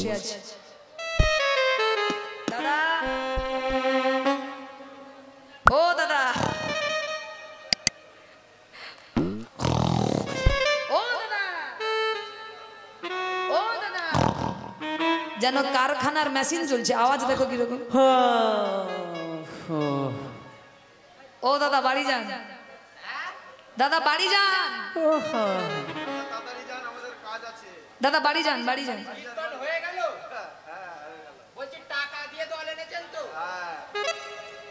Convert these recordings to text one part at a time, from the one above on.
বসে আছে। দাদা, ও দাদা, ও দাদা, ও দাদা, যেন কারখানার মেশিন চলছে, আওয়াজ দেখো কিরকম। ও দাদা বাড়ি যান, দাদা বাড়ি যান, দাদা বাড়ি যান, বাড়ি যান।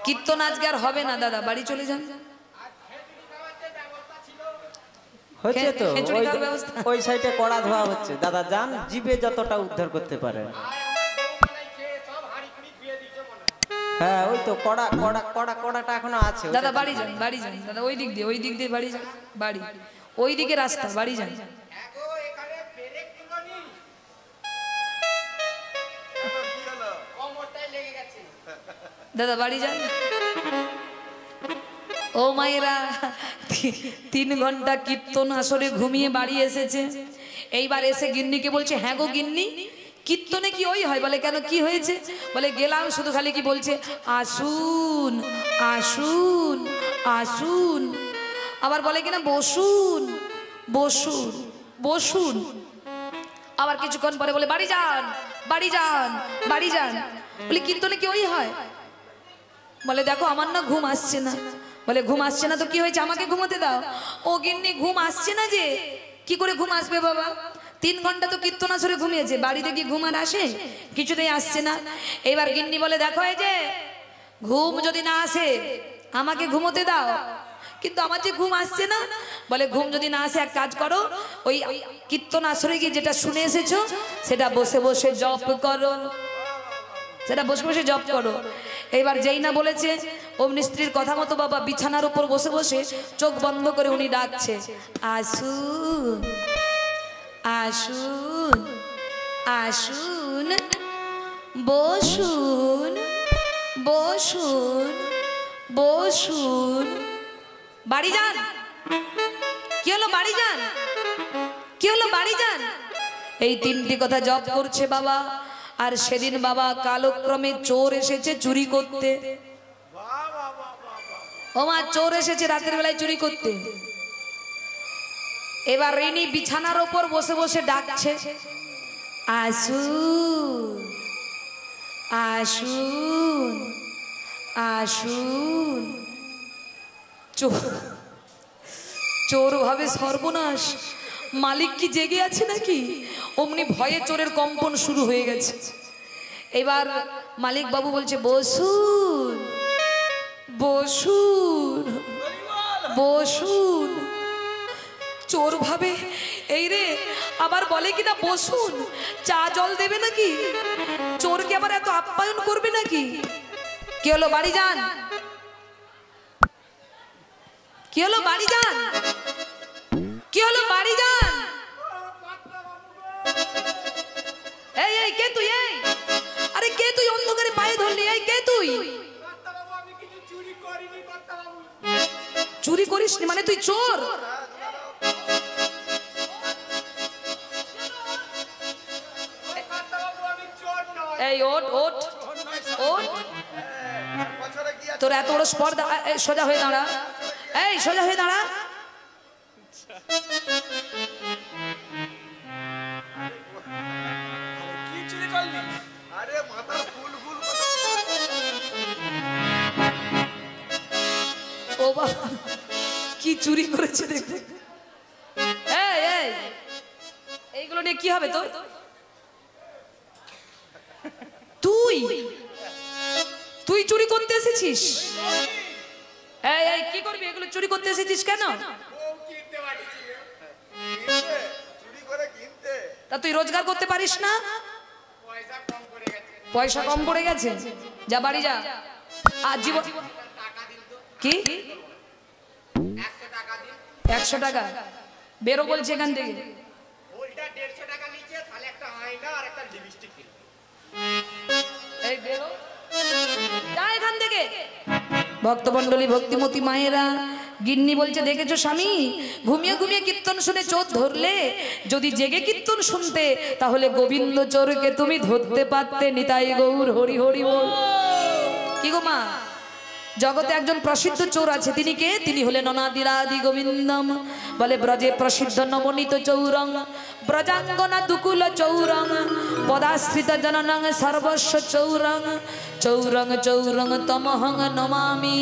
কীর্তন আজকে আর হবে না দাদা, বাড়ি চলে যান। হচ্ছে তো ওই সাইডে কড়া ধোয়া হচ্ছে, দাদা যান, জিভে যতটা উদ্ধার করতে পারে। হ্যাঁ ওই তো কড়া কড়া কড়া কড়াটা এখনো আছে। দাদা বাড়ি যান, বাড়ি যান দাদা, ওই দিক দিয়ে, ওই দিক দিয়ে বাড়ি যান, বাড়ি ওই দিকে রাস্তা, বাড়ি যান। দাদা বাড়ি যান। ও মায়েরা, 3 ঘন্টা কীর্তন আসরে ঘুমিয়ে বাড়ি এসেছে। এইবার এসে গিন্নিকে বলছে, হ্যাঁ গো গিন্নি, কীর্তনে কি ওই হয়? বলে কেন, কি হয়েছে? বলে গেলাম, শুধু খালি কি বলছে, আসুন আসুন আসুন। আবার বলে কিনা বসুন বসুন বসুন। আবার কিছুক্ষণ পরে বলে বাড়ি যান, বাড়ি যান, বাড়ি যান। বলে কীর্তনে কি ওই হয়? বলে দেখো আমার না ঘুম আসছে না। বলে ঘুম আসছে না তো কি হয়েছে, আমাকে ঘুমোতে দাও। ও গিন্নি ঘুম আসছে না যে। কি করে ঘুম আসবে বাবা, 3 ঘন্টা তো কীর্তন আসরে ঘুমিয়েছে, বাড়িতে কি ঘুম আর আসে? কিছুতেই আসছে না। এবার গিন্নি বলে দেখো এই যে ঘুম যদি না আসে আমাকে ঘুমোতে দাও, কিন্তু আমার যে ঘুম আসছে না। বলে ঘুম যদি না আসে এক কাজ করো, ওই কীর্তন আসরে গিয়ে যেটা শুনে এসেছো সেটা বসে বসে জপ করো, সেটা বসে বসে জপ করো। এইবার যেই না বলেছে অমনি স্ত্রীর কথা মতো বাবা বিছানার উপর বসে বসে চোখ বন্ধ করে উনি ডাকছে, আসুন আসুন আসুন, বসুন বসুন বসুন। বাড়ি যান। কি হলো, বাড়ি যান, কি হলো, বাড়ি যান। এই 3টি কথা জপ করছে বাবা। আর সেদিন বাবা কালক্রমে চোর এসেছে চুরি করতে। ও মা, চোর এসেছে রাতের বেলায় চুরি করতে। এবার রিনি বিছানার ওপর বসে বসে ডাকছে, আসুন আসুন আসুন। চোর ভাবে সর্বনাশ, মালিক কি জেগে আছে নাকি? অমনি ভয়ে চোরের কম্পন শুরু হয়ে গেছে। এবার মালিক বাবু বলছে, বসুন বসুন বসুন। চোর ভাবে এই রে, আবার বলে কিনা বসুন, চা জল দেবে নাকি? চোরকে আবার এত আপ্যায়ন করবে নাকি? কি হলো, বাড়ি যান। কি হলো, বাড়ি যান। কি হলো, বাড়ি যান। এই এই কে তুই? এই আরে কে তুই? অন্ধকারে পায়ে ধরলি, এই কে তুই? চুরি করিসনি মানে তুই চোর? এই ওঠ ওঠ ওঠ, তোর এত বড় স্পর্ধা। সোজা হয়ে দাঁড়া, এই সোজা হয়ে দাঁড়া। ও বাবা, কি চুরি করেছে দেখো। এই এই এইগুলো নিয়ে কি হবে তোর? তুই তুই চুরি করতে এসেছিস? এই এই কি করবি? এগুলো চুরি করতে এসেছিস কেন? তা তুই রোজগার করতে পারিস না? পয়সা কম পড়ে গেছে, যা বাড়ি যা। আর জীবন কি 100 টাকা বেরো বলছে এখান থেকে। এই বেরো, যা এখান থেকে। ভক্তমণ্ডলী, ভক্তিমতী মায়েরা, গিন্নি বলছে দেখেছো স্বামী, ঘুমিয়ে ঘুমিয়ে কীর্তন শুনে চোর ধরলে, যদি জেগে কীর্তন শুনতে তাহলে গোবিন্দ চোরকে তুমি ধরতে পারতে। নিতাই গৌর হরি হরি বল। কি গো মা, জগতে একজন প্রসিদ্ধ চোর আছে, তিনি কে? তিনি হলেন অনাদিরাদি গোবিন্দম। বলে ব্রজে প্রসিদ্ধ নবনীত চৌরং, ব্রজাঙ্গনা দুকুল চৌরং, পদাশ্রিত জননং সর্বস্ব চৌরং, চৌরং চৌরং তমহং নমামি।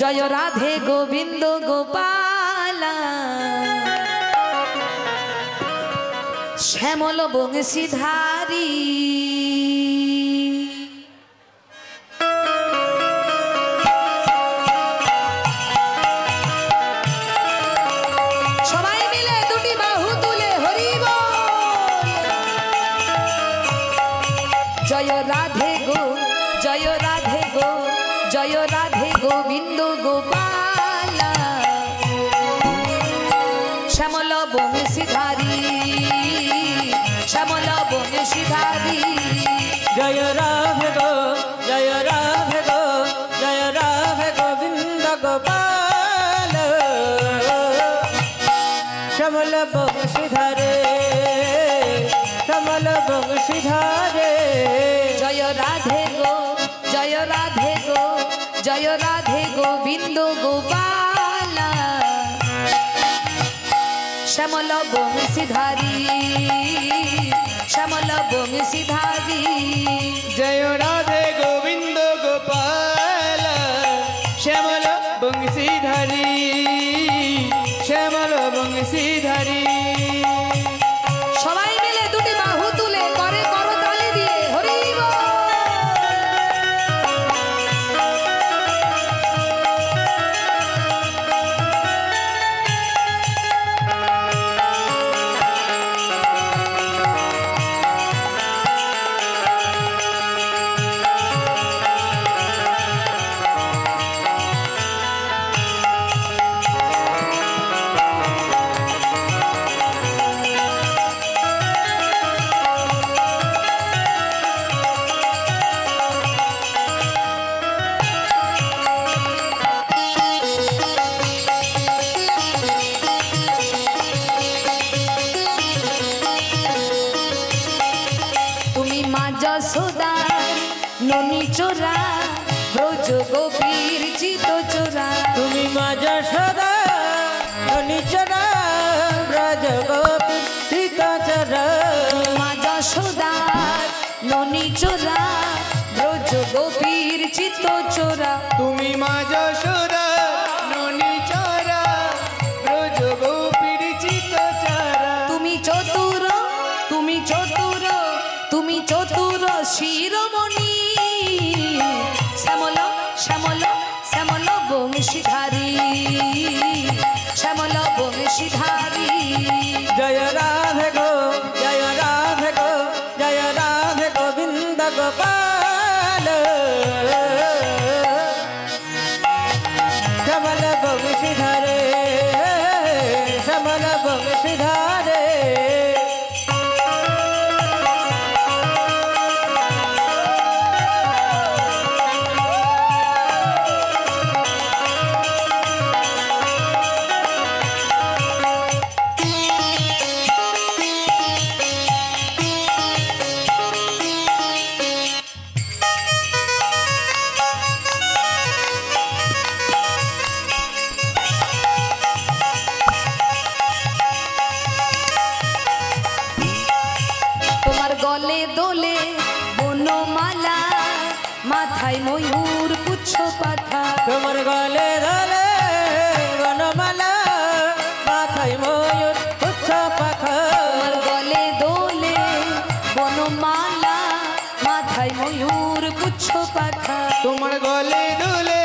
জয় রাধে গোবিন্দ গোপালা, শ্যামল বংশীধারী। সবাই মিলে দুটি বাহু তুলে হরি বল। জয় রাধে গো, জয় রাধে গো, জয় রাধে গোবিন্দ গোপালা, শ্যামল বংশীধারী, শ্যামল বংশীধারী। জয় রাধে গো, জয় রাধে গো, জয় রাধে গোবিন্দ গোপাল, শ্যামল বংশীধারে, শ্যামল বংশীধারে। জয় রাধে গো, জয় রাধে গো, জয় রাধে গোবিন্দ গোপালা, শ্যামল বংশীধারী, শ্যামল বংশীধারী। জয় রাধে গোবিন্দ গোপাল, শ্যামল বংশীধারী, শ্যামল বংশীধারী। সবাই মিলে দুটি বাহু তুলে করে করতালি দিয়ে হরি বল। যশোদা ননি চোরা ব্রজ গোপীর চিত চোরা। তুমি মা যশোদা ননি চোরা ব্রজ গোপীর চিত চোরা। মা যশোদা ননি চোরা ব্রজ গোপীর চিত চোরা। তুমি মা যশোদা ননি চোরা ব্রজ গোপীর চিত চোরা। তুমি চতুর, তুমি চতুর, তুমি চতুর শিরোমণি। শ্যামল শ্যামল শ্যামল বংশীধারী, শ্যামল বংশীধারী। জয় রাধে গো, জয় রাধে গো, জয় রাধে গোবিন্দ গোপাল, শ্যামল বংশীধারে, শ্যামল বংশীধারে। গলে দোলে বনমালা, মাথায় ময়ূর পুচ্ছ পাঠা। তোমার গলে দোলে বনমালা, মাথায় ময়ূর পুচ্ছ পাখা। তোমার গলে দোলে বনমালা, মাথায় ময়ূর পুচ্ছ পাঠা। তোমার গলে দোলে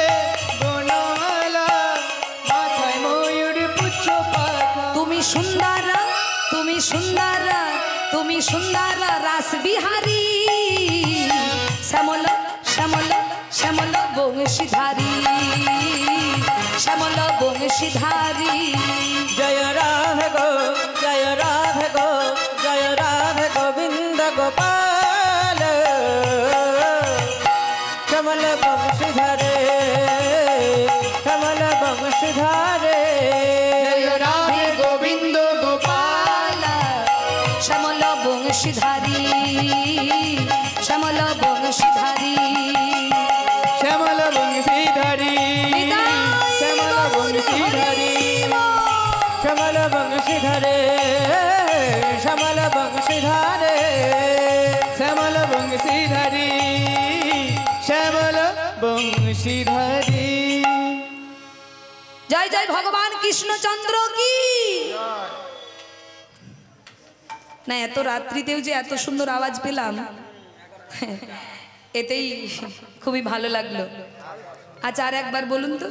বনমালা, মাথায় ময়ূর পুচ্ছ পাখা। তুমি সুন্দরা, তুমি সুন্দরা, তুমি সুন্দরা রাসবিহারী। শ্যামল শ্যামল শ্যামল বংশীধারী, শ্যামল বংশীধারী। জয় রাধে গো, জয় রাধে গো, জয় রাধে গোবিন্দ গোপাল, শ্যামল বংশীধারে, শ্যামল বংশীধারে জয় রাধে গোবিন্দ গোপাল শ্যামল বংশীধারী শ্যামল বংশীধারী শ্যামল বংশীধারী শ্যামল বংশীধারী শ্যামল বংশীধারে শ্যামল বংশীধারে শ্যামল বংশীধারী শ্যামল বংশীধারী। জয় জয় ভগবান কৃষ্ণচন্দ্র কি না। এত রাত্রিতেও যে এত সুন্দর আওয়াজ পেলাম এতেই খুবই ভালো লাগলো। আচ্ছা আর একবার বলুন তো,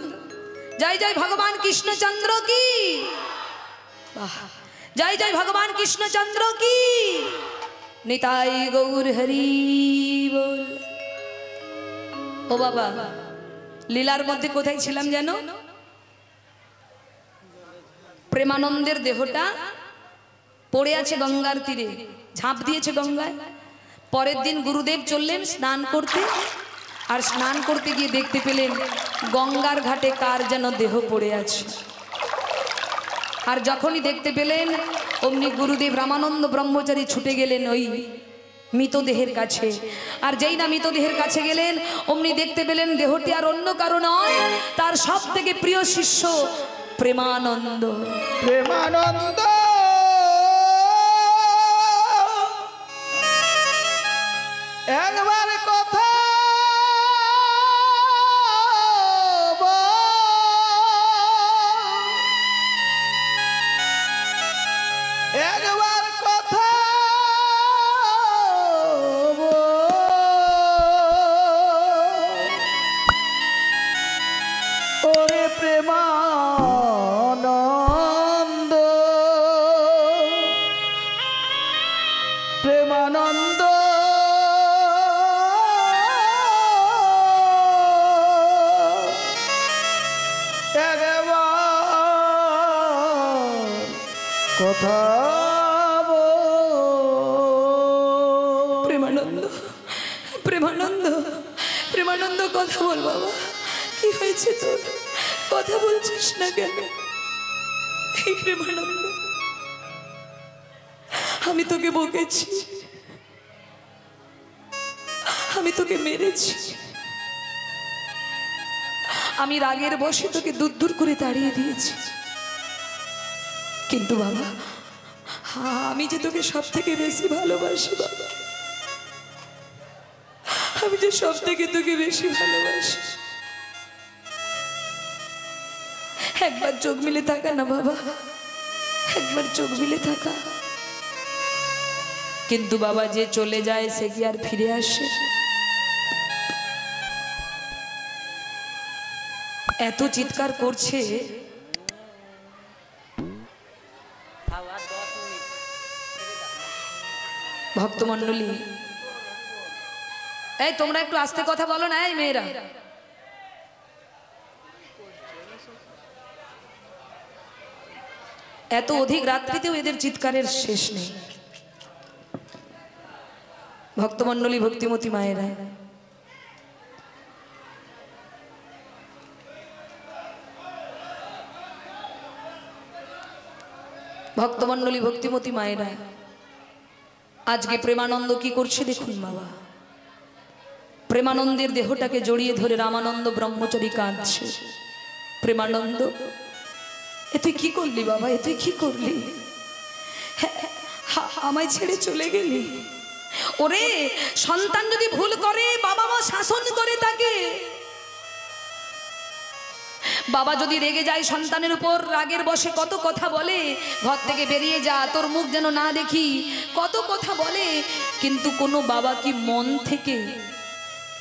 জয় জয় ভগবান কৃষ্ণচন্দ্র কি। বাহ, জয় জয় ভগবান কৃষ্ণচন্দ্র কি। নিতাই গৌর হরি বল। ও বাবা, লীলার মধ্যে কোথায় ছিলাম যেন? প্রেমানন্দের দেহটা পড়ে আছে গঙ্গার তীরে, ঝাঁপ দিয়েছে গঙ্গায়। পরের দিন গুরুদেব চললেন স্নান করতে, আর স্নান করতে গিয়ে দেখতে পেলেন গঙ্গার ঘাটে কার যেন দেহ পড়ে আছে। আর যখনই দেখতে পেলেন অমনি গুরুদেব রামানন্দ ব্রহ্মচারী ছুটে গেলেন ওই মৃতদেহের কাছে। আর যেই না মৃতদেহের কাছে গেলেন অমনি দেখতে পেলেন দেহটি আর অন্য কারো নয়, তার সব থেকে প্রিয় শিষ্য প্রেমানন্দ। প্রেমানন্দ একবার কথা একবার কথা ওরে প্রেমানন্দ প্রেমানন্দ কথা প্রেমানন্দ প্রেমানন্দ প্রেমানন্দ কথা বল বাবা, কি হয়েছে তোর? কথা বলছিস না কেন? এই প্রেমানন্দ, আমি তোকে বকেছি, আমি তোকে মেরেছি, আমি রাগের বশে তোকে দূর দূর করে তাড়িয়ে দিয়েছি। কিন্তু বাবা, আমি যে তোকে সব থেকে বেশি ভালোবাসি বাবা, আমি যে সব থেকে তোকে বেশি ভালোবাসি। একবার চোখ মিলে থাকা না বাবা, একবার চোখ মিলে থাকা। কিন্তু বাবা, যে চলে যায় সে কি আর ফিরে আসে? এত চিৎকার করছে, ভক্তমণ্ডলী। এই তোমরা একটু আস্তে কথা বলো না, এই মেয়েরা। এত অধিক রাত্রিতেও এদের চিৎকারের শেষ নেই। ভক্তমণ্ডলী, ভক্তিমতী মায়েরা, ভক্তমণ্ডলী, ভক্তিমতী মায়েরা, আজকে প্রেমানন্দ কি করছে দেখুন বাবা। প্রেমানন্দের দেহটাকে জড়িয়ে ধরে রামানন্দ ব্রহ্মচারী কাঁদছে। প্রেমানন্দ, এ তুই কি করলি বাবা? এ তুই কি করলি? আমায় ছেড়ে চলে গেলি। ওরে, সন্তান যদি ভুল করে বাবা মা শাসন করে তাকে। বাবা যদি রেগে যায় সন্তানের উপর, রাগের বশে কত কথা বলে, ঘর থেকে বেরিয়ে যা, তোর মুখ যেন না দেখি, কত কথা বলে। কিন্তু কোনো বাবা কি মন থেকে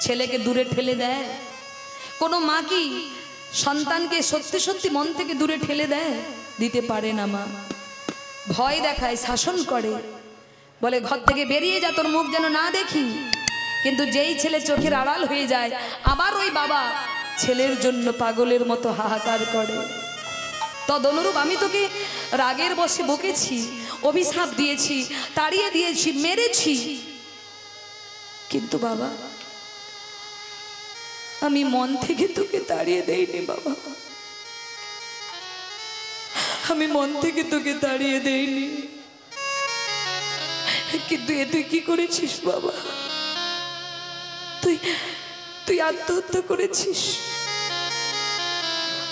ছেলেকে দূরে ঠেলে দেয়? কোনো মা কি সন্তানকে সত্যি সত্যি মন থেকে দূরে ঠেলে দেয়? দিতে পারে না মা। ভয় দেখায়, শাসন করে, বলে ঘর থেকে বেরিয়ে যা, তোর মুখ যেন না দেখি। কিন্তু যেই ছেলে চোখের আড়াল হয়ে যায়, আবার ওই বাবা ছেলের জন্য পাগলের মতো হাহাকার করে। তদনুরূপ আমি তোকে রাগের বশে বকেছি, অভিশাপ দিয়েছি, তাড়িয়ে দিয়েছি, মেরেছি। কিন্তু বাবা, আমি মন থেকে তোকে তাড়িয়ে দেইনি বাবা। আমি মন থেকে তোকে তাড়িয়ে দেইনি, কিন্তু এ তুই কি করেছিস বাবা? তুই তুই আত্মহত্যা করেছিস,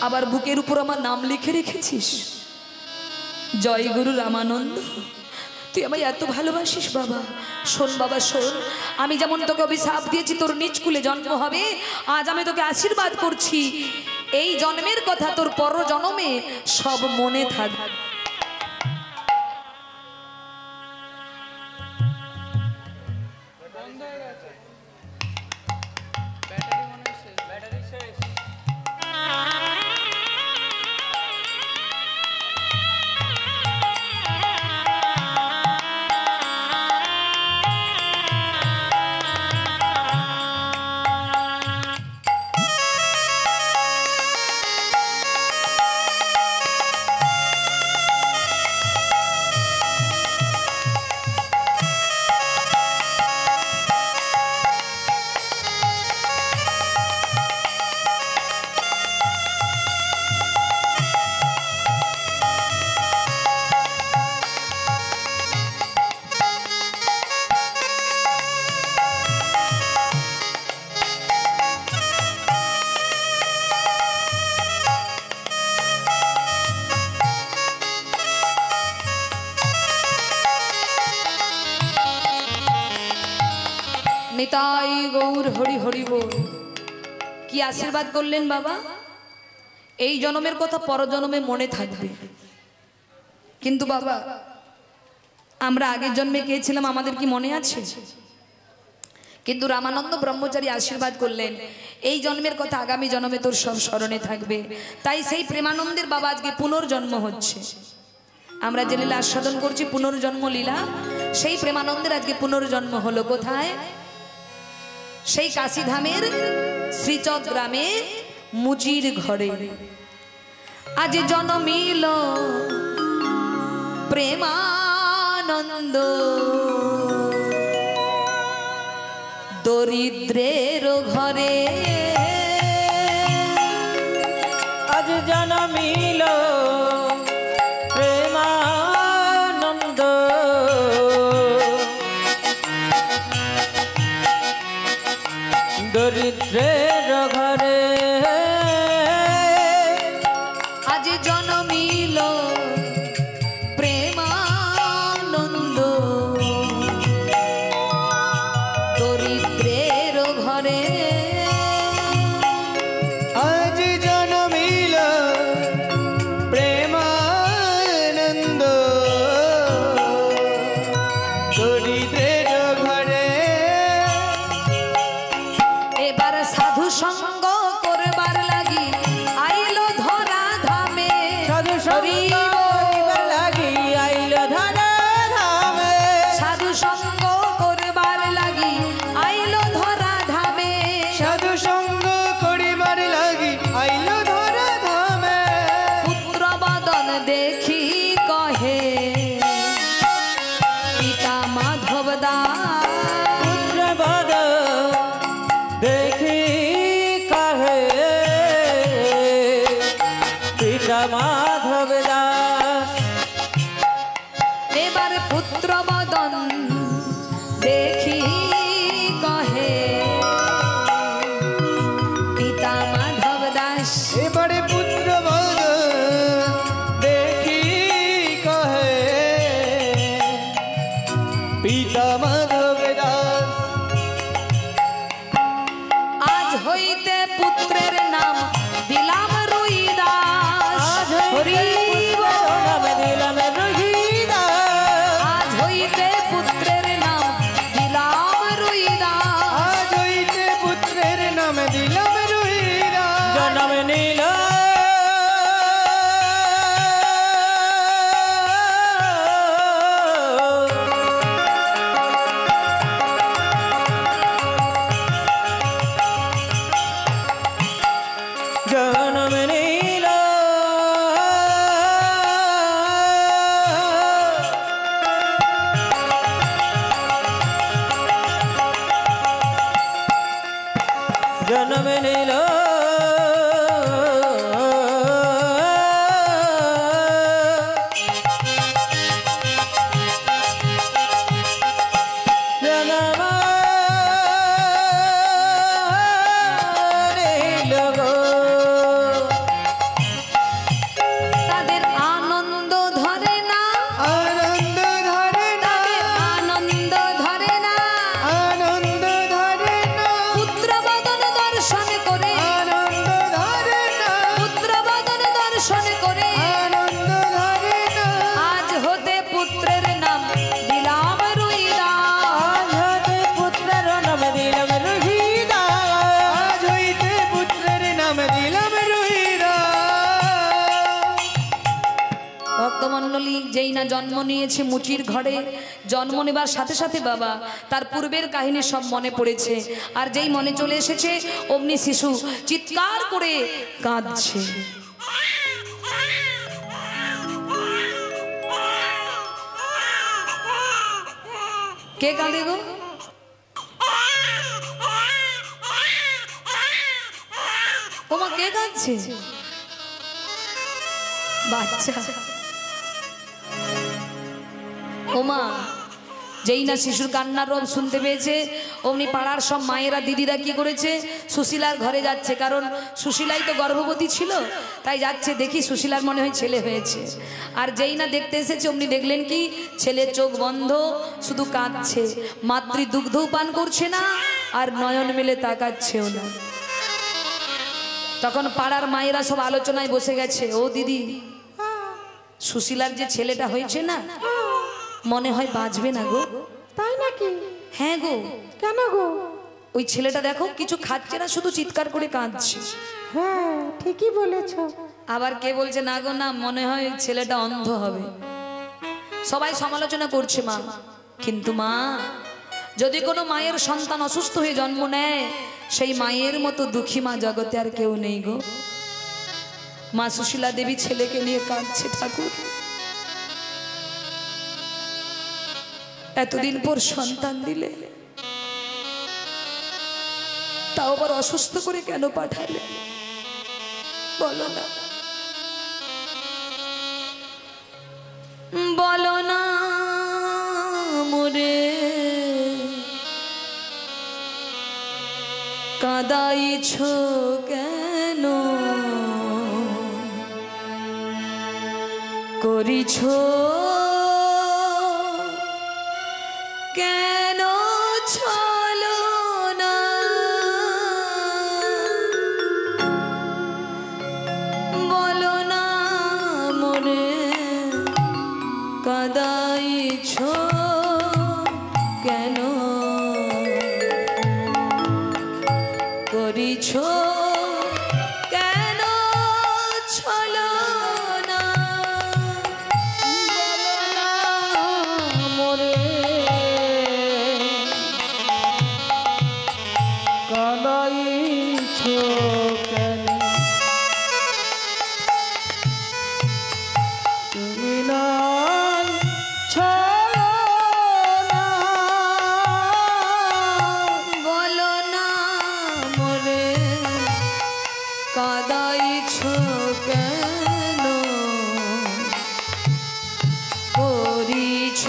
আবার বুকের উপর আমার নাম লিখে রেখেছিস। জয় গুরু রামানন্দ, তুই আমায় এত ভালোবাসিস বাবা। শোন বাবা শোন, আমি যেমন তোকে অভিশাপ দিয়েছি তোর নিজ কুলে জন্ম হবে, আজ আমি তোকে আশীর্বাদ করছি, এই জন্মের কথা তোর পর জন্মে সব মনে থাকবে। নিতাই গৌর হরি হরি বল। কি আশীর্বাদ করলেন বাবা? এই জন্মের কথা পর জন্মে মনে থাকবে। কিন্তু বাবা, আমরা আগের জন্মে কে ছিলাম আমাদের কি মনে আছে? কিন্তু রামানন্দ ব্রহ্মচারী আশীর্বাদ করলেন এই জন্মের কথা আগামী জন্মে তোর সব স্মরণে থাকবে। তাই সেই প্রেমানন্দের বাবা আজকে পুনর্জন্ম হচ্ছে। আমরা যে লীলা আস্বাদন করছি পুনর্জন্ম লীলা, সেই প্রেমানন্দের আজকে পুনর্জন্ম হলো। কোথায়? সেই কাশীধামের শ্রীচক গ্রামে মুজির ঘরে আজ জন্মিল প্রেমানন্দ, দরিদ্রের ঘরে আজ জন্মিল প্রেমানন্দ, দরিদ্রের ঘরে আজ জন্মিল প্রেমানন্দ, দরিদ্রের ঘরে আজ জন্মিল প্রেমানন্দ, দরিদ্রের ঘরে। এবার সাধু সঙ্গ করবার লাগি আইলো ধরা ধামে, সাধু সঙ্গ করিবার লাগি আইল ধরা ধামে, সাধু সঙ্গ করবার লাগি আইলো ধরা ধামে, সাধু সঙ্গ করিবার লাগি আইল ধরা ধামে। পুত্র বদন দেখি কহে পিতা মাধব দাস, পুত্রবদ দেখি কাহে পিতা মাধব দাস। এবার পুত্র বদন দেখি কহে পিতা মাধব দাস, এবারে পুত্র বদন দেখি কহে পিতা মাধব দাস। আজ হইতে পুত্রের নাম দিলাম রুইদাস, আজ হরি হইতে বল। পুত্রের নাম দিলাম রুইদাস, আজ হইতে পুত্র দর্শন করে আনন্দ ধরে না আজ হতে পুত্রের নাম দিলাম রুইদাস। আজ হতে পুত্রের নাম দিলাম রুহিদাস। আজ হইতে পুত্রের নাম দিলাম রুহিদাস। ভক্তমণ্ডলী, যেই না জন্ম নিয়েছে মুচির ঘরে, জন্ম নেবার সাথে সাথে বাবা তার পূর্বের কাহিনী সব মনে পড়েছে। আর যেই মনে চলে এসেছে অমনি শিশু চিৎকার করে কাঁদছে। কে কাঁদে গো? তোমার কে কাঁদছে? বাচ্চা। ওমা, যেই না শিশুর কান্নার রব শুনতে পেয়েছে অমনি পাড়ার সব মায়েরা দিদিরা কি করেছে, সুশীলার ঘরে যাচ্ছে। কারণ সুশীলাই তো গর্ভবতী ছিল, তাই যাচ্ছে। দেখি সুশীলার মনে হয় ছেলে হয়েছে। আর যেই না দেখতে এসেছে অমনি দেখলেন কি, ছেলের চোখ বন্ধ, শুধু কাঁদছে। মাতৃ দুগ্ধও পান করছে না আর নয়ন মেলে তাকাচ্ছেও না। তখন পাড়ার মায়েরা সব আলোচনায় বসে গেছে। ও দিদি, সুশীলার যে ছেলেটা হয়েছে না, মনে হয় বাঁচবে না গো। তাই নাকি? হ্যাঁ গো। কেন গো? ওই ছেলেটা দেখো কিছু খাচ্ছে না, শুধু চিৎকার করে কাঁদছে। হ্যাঁ, ঠিকই বলেছো। আবার কে বলছে না গো না, মনে হয় ওই ছেলেটা অন্ধ হবে। সবাই সমালোচনা করছে মা। কিন্তু মা, যদি কোনো মায়ের সন্তান অসুস্থ হয়ে জন্ম নেয়, সেই মায়ের মতো দুঃখী মা জগতে আর কেউ নেই গো। মা সুশীলা দেবী ছেলেকে নিয়ে কাঁদছে। ঠাকুর, এতদিন পর সন্তান দিলে, তাও আবার অসুস্থ করে কেন পাঠালে বলো না, বলো না মোরে কাঁদাইছ কেন, করিছ কেন ছলনা, বলো না মোরে কাঁদাইছ কেন, করিছ কেন ছলনা, বলো না মোরে কাঁদাইছো কেন, তুমি নাই ছলনা, বলো না মোরে কাঁদাইছ কেন, করিছ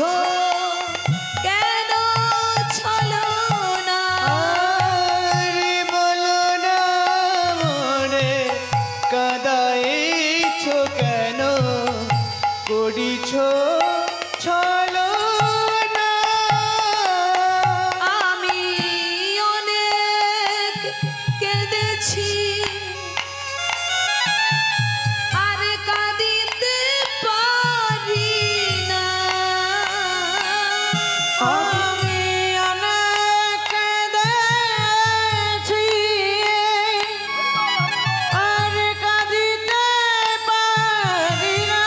কেন ছলনা, আরে বলো না মনে কাঁদাইছো কেন, করিছো ছলনা। আমি অনেক কেঁদেছি আর কাঁদিতে পারি না, আমি অনেক কেঁদেছি আর কাঁদিতে পারি না,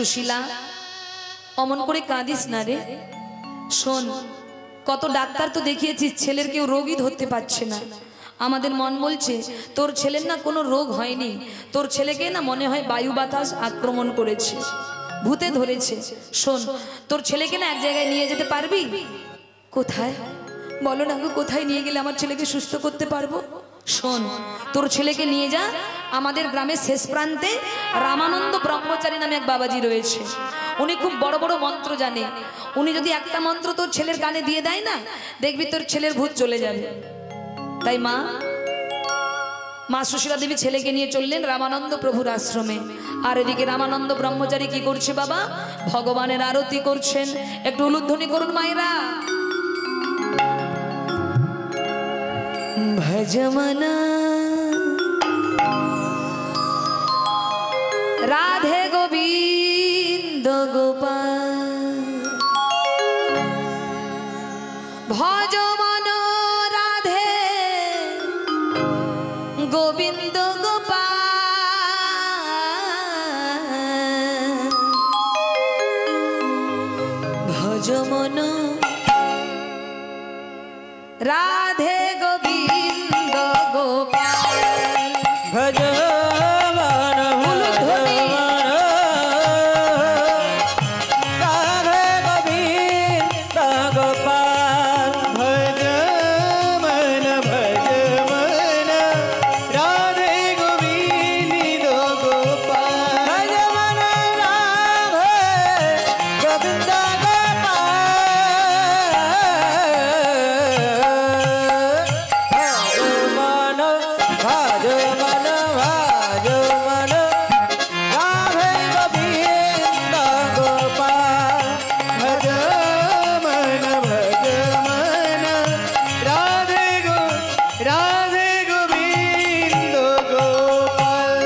সুশীলা, অমন করে কাঁদিস না রে। শোন, কত ডাক্তার তো দেখিয়েছিস, ছেলের কেউ রোগই ধরতে পারছে না। আমাদের মন বলছে তোর ছেলের না কোনো রোগ হয়নি, তোর ছেলেকে না মনে হয় বায়ু বাতাস আক্রমণ করেছে, ভূতে ধরেছে। শোন, তোর ছেলেকে না এক জায়গায় নিয়ে যেতে পারবি? কোথায় বলো না গো, কোথায় নিয়ে গেলে আমার ছেলেকে সুস্থ করতে পারবো? শোন, তোর ছেলেকে নিয়ে যা আমাদের গ্রামের শেষ প্রান্তে রামানন্দ ব্রহ্মচারী নামে এক বাবাজি রয়েছে। উনি খুব বড় বড় মন্ত্র জানে। উনি যদি একটা মন্ত্র তোর ছেলের কানে দিয়ে দেয় না, দেখবি তোর ছেলের ভূত চলে যাবে। তাই মা সুশীলা দেবী ছেলেকে নিয়ে চললেন রামানন্দ প্রভুর আশ্রমে। আর এদিকে রামানন্দ ব্রহ্মচারী কি করছে বাবা? ভগবানের আরতি করছেন। একটু উলুধ্বনি করুন মায়েরা। ভজমনা রাধে গোবিন্দ গোপাল, ভজমন রাধে গোবিন্দ গোপাল, ভজমন রাধে গোবিন্দ গোপাল। ভজ মন উলুধ্বনি। রাধে গোবিন্দ গোপাল। ভজ মন রাধে গোবিন্দ গোপাল। ভজ মন রাধে গোবিন্দ राधे गोविंद गोपाल।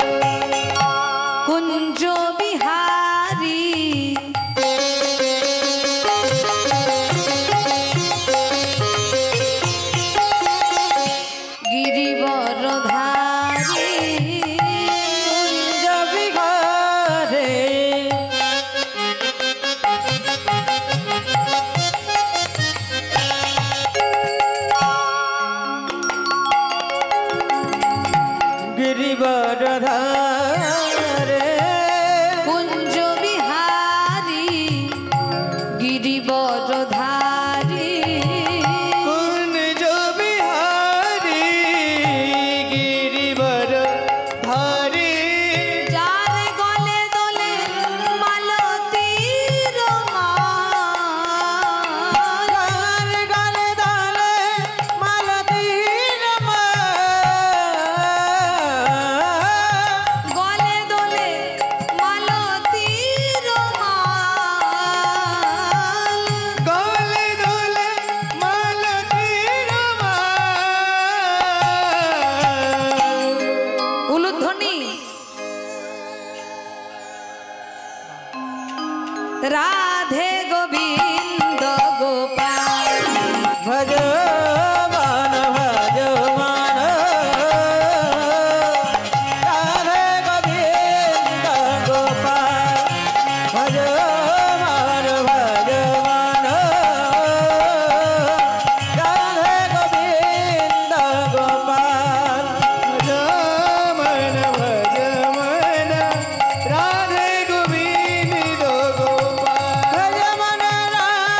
कुंज बिहारी गिरिवरधारी कुंज बिहारे गिरिवरधारे कुंज बिहारी गिरिवरधारी कुंज बिहारी गिरिवर धारी। जार गले दोले मालतीर माल, गले दाले मालतीर गले दोले मालतीर माल, गले दोले मालतीर माल। उलुध्वनि राधे गोविंद गोपाल। भज मन राधे गोविंद गोपाल। भज मन राधे गोविंद गोपाल। भज मन राधे गोविंद गोपाल। भज मन राधे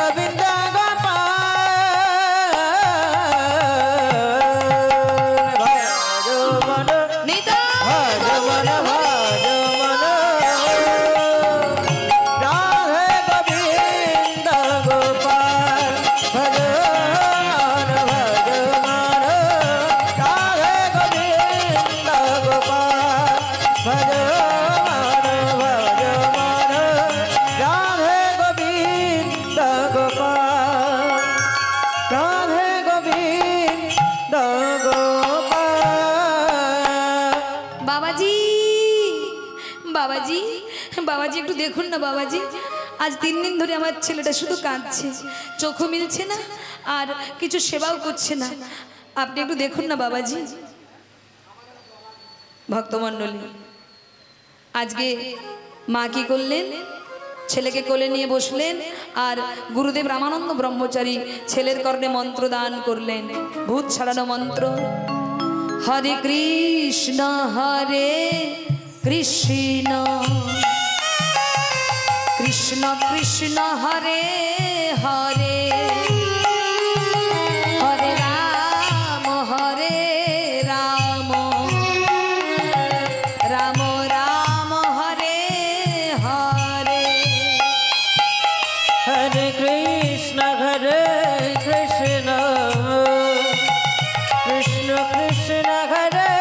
गोविंद गोपाल। निदा भज मन राधे गोविंद गोपाल। भज मन राधे गोविंद गोपाल। भज मन राधे गोविंद गोपाल। राधे गोविंद गोपाल। बाबाजी बाबाजी बाबाजी একটু দেখুন না বাবাজি, আজ 3 দিন ধরে আমার ছেলেটা শুধু কাঁদছে, চোখও মিলছে না আর কিছু সেবাও করছে না। আপনি একটু দেখুন না বাবাজি। ভক্তমণ্ডলী আজকে মা কি করলেন, ছেলেকে কোলে নিয়ে বসলেন আর গুরুদেব রামানন্দ ব্রহ্মচারী ছেলের কর্ণে মন্ত্র দান করলেন, ভূত ছাড়ানো মন্ত্র। হরে কৃষ্ণ কৃষ্ণ কৃষ্ণ হরে হরে, হরে রাম রাম রাম হরে হরে। हरे कृष्ण कृष्ण कृष्ण हरे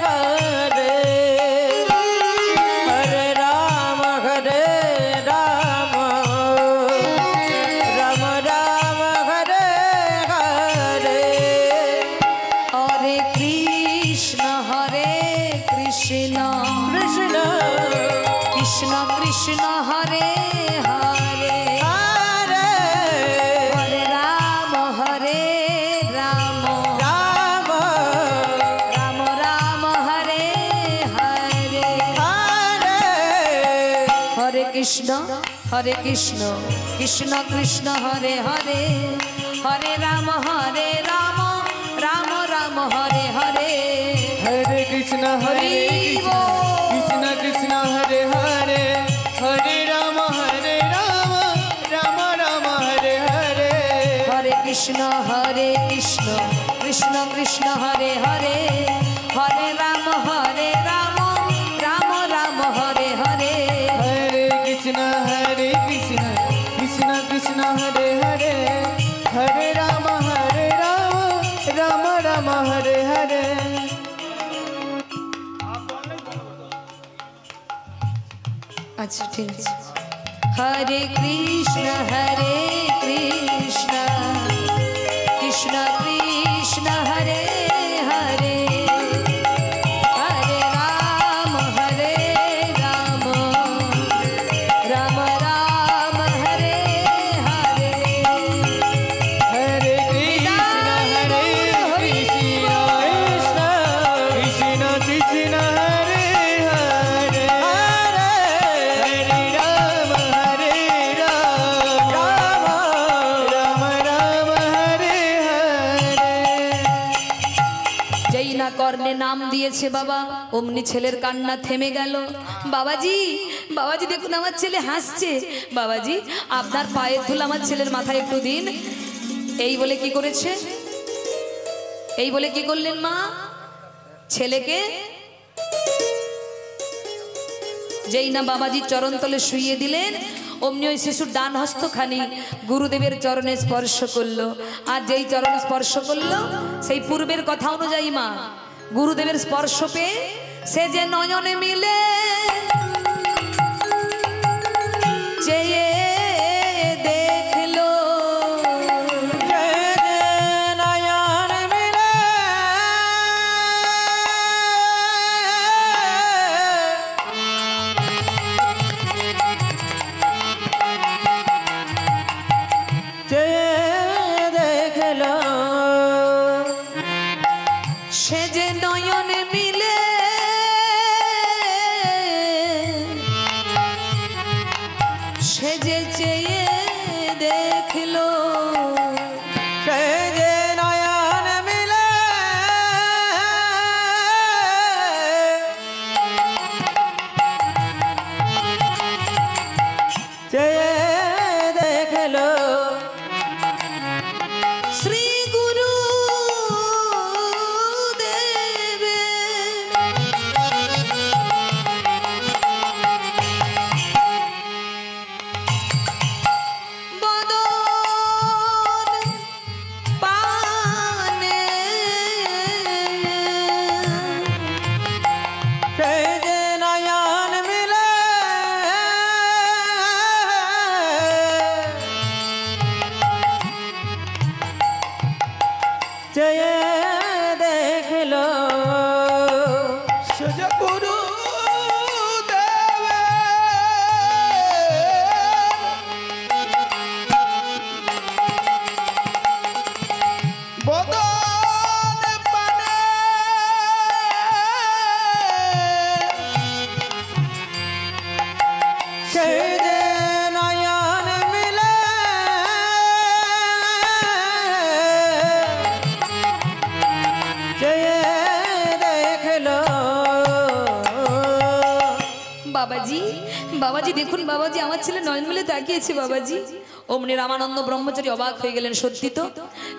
हरे, हरे राम राम राम हरे हरे। हरे कृष्ण कृष्ण कृष्ण कृष्ण हरे हरे, हरे राम राम राम हरे हरे। हरे कृष्ण कृष्ण कृष्ण हरे हरे, हरे राम राम राम हरे हरे। हरे कृष्ण कृष्ण कृष्ण हरे हरे, हरे राम राम राम हरे हरे। हरे कृष्ण कृष्ण कृष्ण हरे हरे, हरे राम राम राम हरे हरे। हरे कृष्ण कृष्ण कृष्ण हरे हरे, हरे राम राम राम हरे हरे। अच्छा ठीक है। हरे कृष्ण कृष्ण कृष्ण हरे हरे, हरे राम राम राम हरे हरे। हरे कृष्ण कृष्ण कृष्ण हरे हरे, हरे राम राम हरे हरे। যেই না কর্ণে নাম দিয়েছে বাবা, অমনি ছেলের কান্না থেমে গেল। বাবাজি বাবাজি দেখুন আমার ছেলে হাসছে, বাবাজি আপনার পায়ের ধুল আমার ছেলের মাথায় একটু দিন। এই বলে কি করেছে, এই বলে কি করলেন মা, ছেলেকে যেই না বাবাজি চরণতলে শুইয়ে দিলেন, অমনি ওই শিশুর ডান হস্তখানি গুরুদেবের চরণে স্পর্শ করলো। আর যেই চরণ স্পর্শ করলো, সেই পূর্বের কথা অনুযায়ী মা গুরুদেবের স্পর্শ পেয়ে সে যে নয়নে মিলে চেয়ে দেখলো, নয়ন মিলে দেখলো, সে যে নয়নে মিলে সে যে চেয়ে দেখলো, সে যে নয়ন মিলে চেয়ে দেখলো, শ্রী গুরু দেবে বদন পানে, সে যে নয়ন মিলে চেয়ে দেখলো, সজ গুরু বদন পানে বাবাজি আমার ছেলে নয়ন মিলে তাকিয়েছে বাবাজি। অমনি রামানন্দ ব্রহ্মচারী অবাক হয়ে গেলেন, সত্যি তো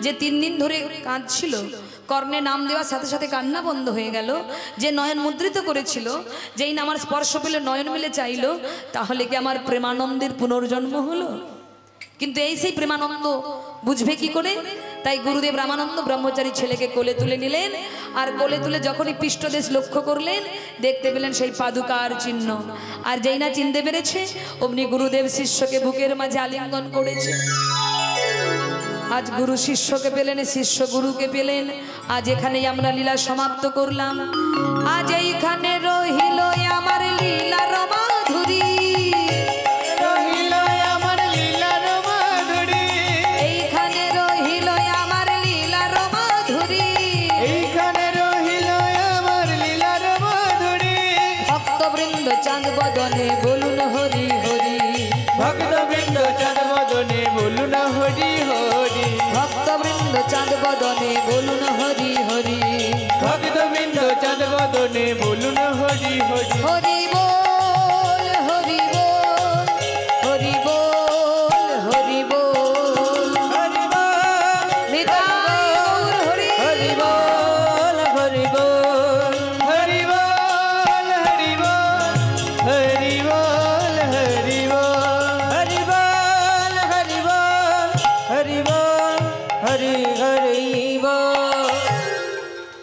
যে 3 দিন ধরে কাঁদছিল, কর্ণে নাম দেওয়ার সাথে সাথে কান্না বন্ধ হয়ে গেল, যে নয়ন মুদ্রিত করেছিল, যেই না আমার স্পর্শ পেলে নয়ন মিলে চাইলো, তাহলে কি আমার প্রেমানন্দের পুনর্জন্ম হলো? কিন্তু এই সেই প্রেমানন্দ বুঝবে কি করে? তাই গুরুদেব রামানন্দ ব্রহ্মচারী ছেলেকে কোলে তুলে নিলেন, আর কোলে তুলে যখনই পৃষ্ঠদেশ লক্ষ্য করলেন, দেখতে পেলেন সেই পাদুকার চিহ্ন। আর যেই না চিনতে পেরেছে, অমনি গুরুদেব শিষ্যকে বুকের মাঝে আলিঙ্গন করেছে। আজ গুরু শিষ্যকে পেলেন, শিষ্য গুরুকে পেলেন। আজ এখানেই আমরা লীলা সমাপ্ত করলাম। আজ এইখানে রহিল আমার লীলার মাধুরী, রহিল আমার লীলার মাধুরী, এইখানে রহিল আমার লীলার মাধুরী, এইখানে রহিল আমার লীলার মাধুরী। ভক্তবৃন্দ চাঁদ বদনে বলুন হরি হরি, ভক্তবৃন্দ চাঁদ বদনে বলুন হরি হরি, ভক্তবৃন্দ চাঁদ বদনে বলুন হরি হরি, ভক্তবৃন্দ চাঁদ বদনে বলুন হরি হরি। হরি বল হরি বল, হরি বল হরি বল, হরি বল, নিতাই গৌর হরি হরি বল, হরি বল, হরি বল হরি বল, হরি বল হরি বল, হরি বল, হরি বল, হরি বল, হরি হরি বল।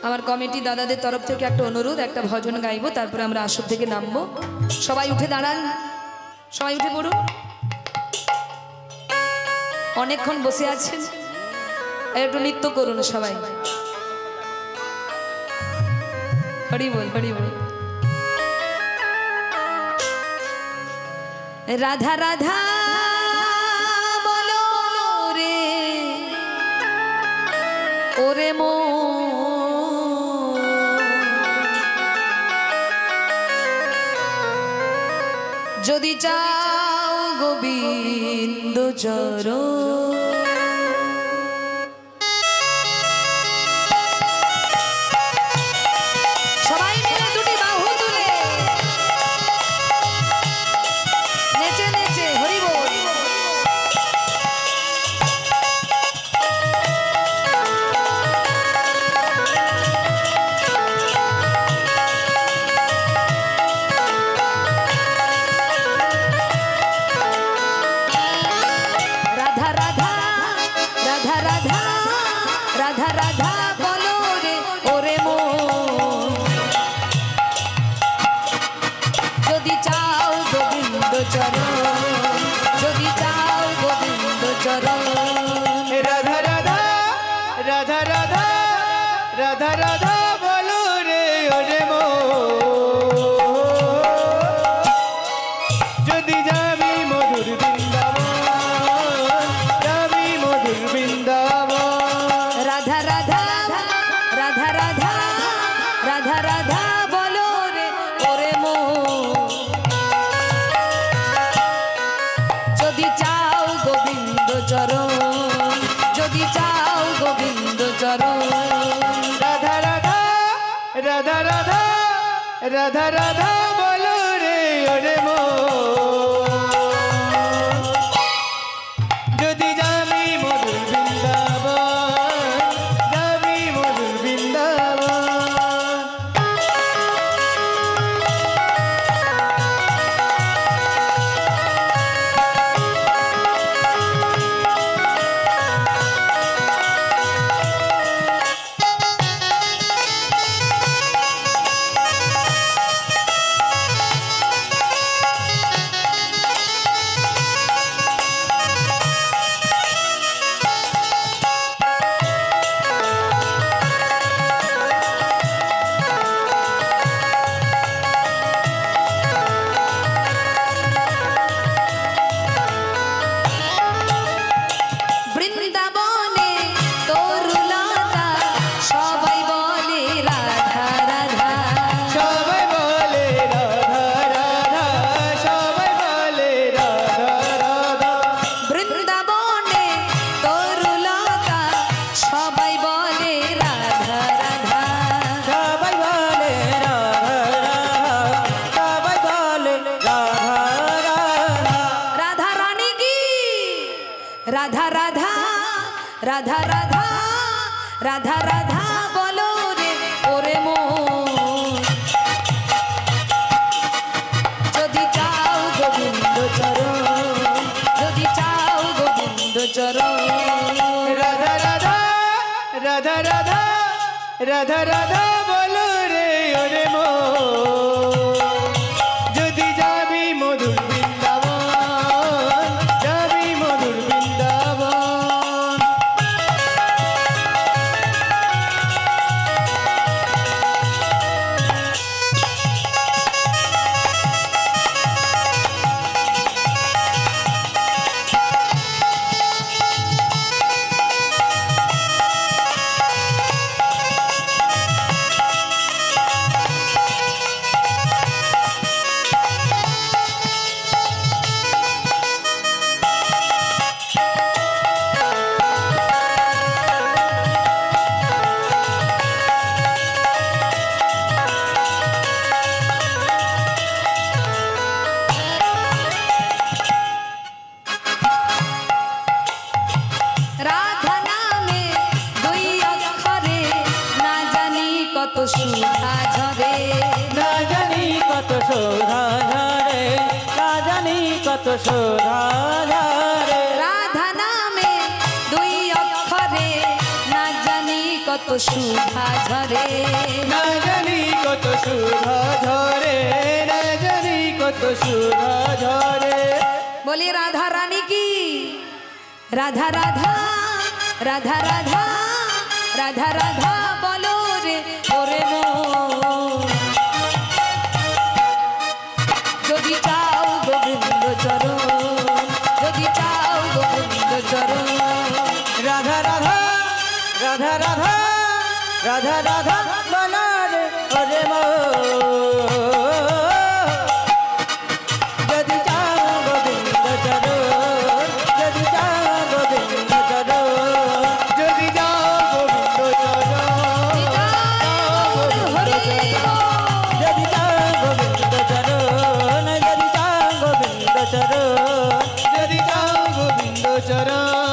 আমার কমিটি দাদাদের তরফ থেকে একটা অনুরোধ, একটা ভজন গাইবো, তারপরে আমরা আসর থেকে নামবো। সবাই উঠে দাঁড়ান, সবাই উঠে পড়ুন। অনেকক্ষণ বসে আছেন, একটু নৃত্য করুন সবাই। হরি বল হরি বল। রাধা রাধা বলো রে ওরে মো, যদি চাও গোবিন্দ চরণ, সবাই মিলে দুটি বাহু তুলে নেচে নেচে হরি বল। রাধা রাধা রাধা রাধা রাধা রাধা বলো রে ওরে মো, যদি চাও গোবিন্দ চরণ, যদি চাও গোবিন্দ চরণ। রাধা রাধা রাধা রাধা রাধা রাধা বলো রে ওরে মো, যদি যাবি মধুর বৃন্দাবন, যাবি মধুর বৃন্দাবন। রাধা রাধা রাধা রাধা রাধা রাধা বলো রে ওরে মো, যদি চাও গোবিন্দ চরণ, যদি চাও গোবিন্দ চরণ। রাধা রাধা রাধা রাধা রাধা রাধা বলো রে ওরে মো, যদি যাবি মধুর বৃন্দাবন, যাবি মধুর বৃন্দাবন। রাধা রাধা রাধা রাধা রাধা বলো রে ওরে মন যদি চাও গোবিন্দ চরণ যদি চাও গোবিন্দ চরণ রাধা রাধা রাধা রাধা রাধা রাধা বলো রে ওরে মো যদি যাবি মধুর বৃন্দাবন যাবি মধুর বৃন্দাবন রাধা নামে দুই অক্ষরে না জানি কত সুধা ঝরে না জানি কত শোধা ঝরে না জানি কত শোধা ঝরে রাধা নামে দুই অক্ষরে না জানি কত সুধা ঝরে না জানি কত সুধা ঝরে না জানি কত সুধা ঝরে বলি রাধা রানী কি রাধা রাধা রাধা রাধা রাধা রাধা বলো রে ওরে মন যদি চাও গোবিন্দ চরণ যদি চাও গোবিন্দ চরণ রাধা রাধা রাধা রাধা রাধা রাধা বলো রে ওরে মো যদি চাও গোবিন্দ চরণ যদি চাও গোবিন্দ চরণ যদি যাও গোবিন্দ চরণ হরে যদি চাও গোবিন্দ চরণ যদি চাও গোবিন্দ চরণ যদি যাও গোবিন্দ চরণ